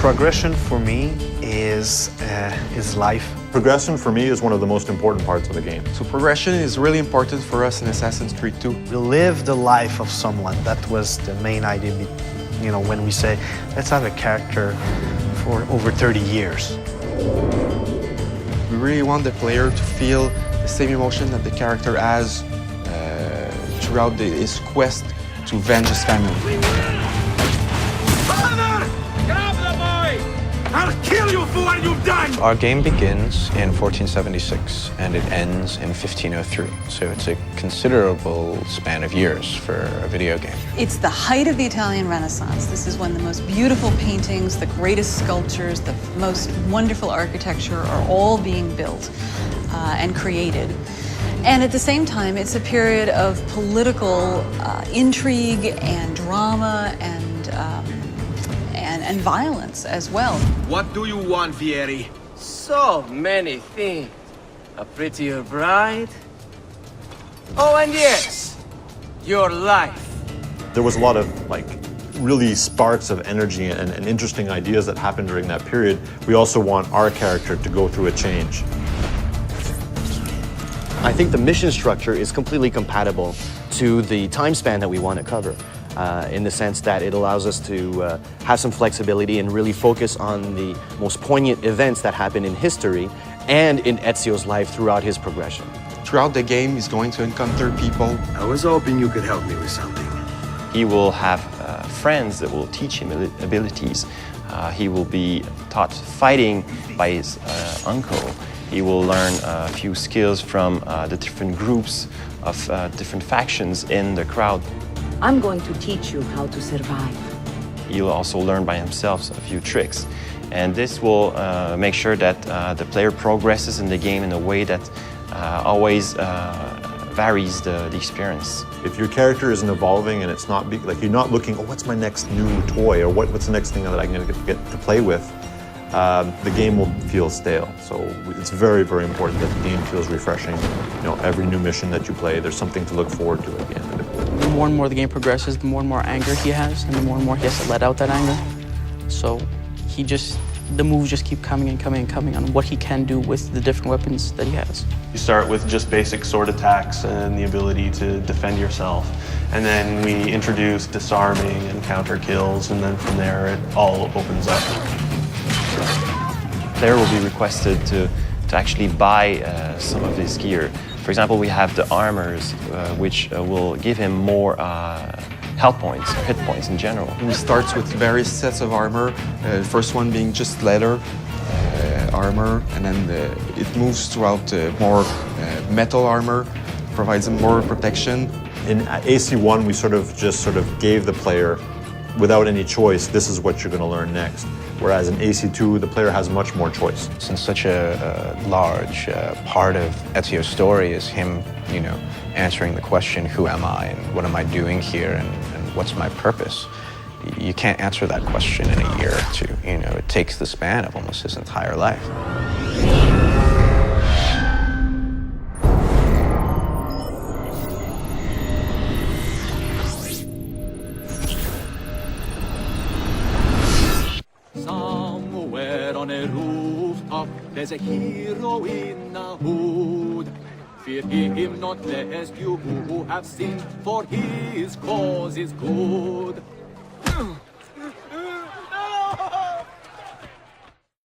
Progression for me is life. Progression for me is one of the most important parts of the game. So progression is really important for us in Assassin's Creed 2. We live the life of someone. That was the main idea, when we say, let's have a character for over 30 years. We really want the player to feel the same emotion that the character has throughout his quest to avenge his family. Father! Grab the boy! I'll kill you for what you've done! Our game begins in 1476 and it ends in 1503. So it's a considerable span of years for a video game. It's the height of the Italian Renaissance. This is when the most beautiful paintings, the greatest sculptures, the most wonderful architecture are all being built and created. And at the same time, it's a period of political intrigue and drama and violence as well. What do you want, Vieri? So many things. A prettier bride. Oh, and yes, your life. There was a lot of really sparks of energy and interesting ideas that happened during that period. We also want our character to go through a change. I think the mission structure is completely compatible to the time span that we want to cover, in the sense that it allows us to have some flexibility and really focus on the most poignant events that happen in history and in Ezio's life throughout his progression. Throughout the game, he's going to encounter people. I was hoping you could help me with something. He will have friends that will teach him abilities. He will be taught fighting by his uncle. He will learn a few skills from the different groups of different factions in the crowd. I'm going to teach you how to survive. He'll also learn by himself a few tricks. And this will make sure that the player progresses in the game in a way that always varies the experience. If your character isn't evolving and it's not you're not looking, oh, what's my next new toy, or what's the next thing that I'm going to get to play with, the game will feel stale. So it's very, very important that the game feels refreshing. Every new mission that you play, there's something to look forward to at the end of it. The more and more the game progresses, the more and more anger he has, and the more he has to let out that anger. So the moves just keep coming and coming and coming on what he can do with the different weapons that he has. You start with just basic sword attacks and the ability to defend yourself. And then we introduce disarming and counter kills, and then from there it all opens up. Player will be requested to actually buy some of his gear. For example, we have the armors, which will give him more health points, hit points in general. He starts with various sets of armor, the first one being just leather armor, and then it moves throughout more metal armor, provides him more protection. In AC1, we sort of gave the player, without any choice, this is what you're going to learn next. Whereas in AC2, the player has much more choice. Since such a large part of Ezio's story is him, answering the question, who am I and what am I doing here and what's my purpose? You can't answer that question in a year or two. It takes the span of almost his entire life. Somewhere on a rooftop, there's a hero in a hood. Fear him not, lest you who have sinned, for his cause is good.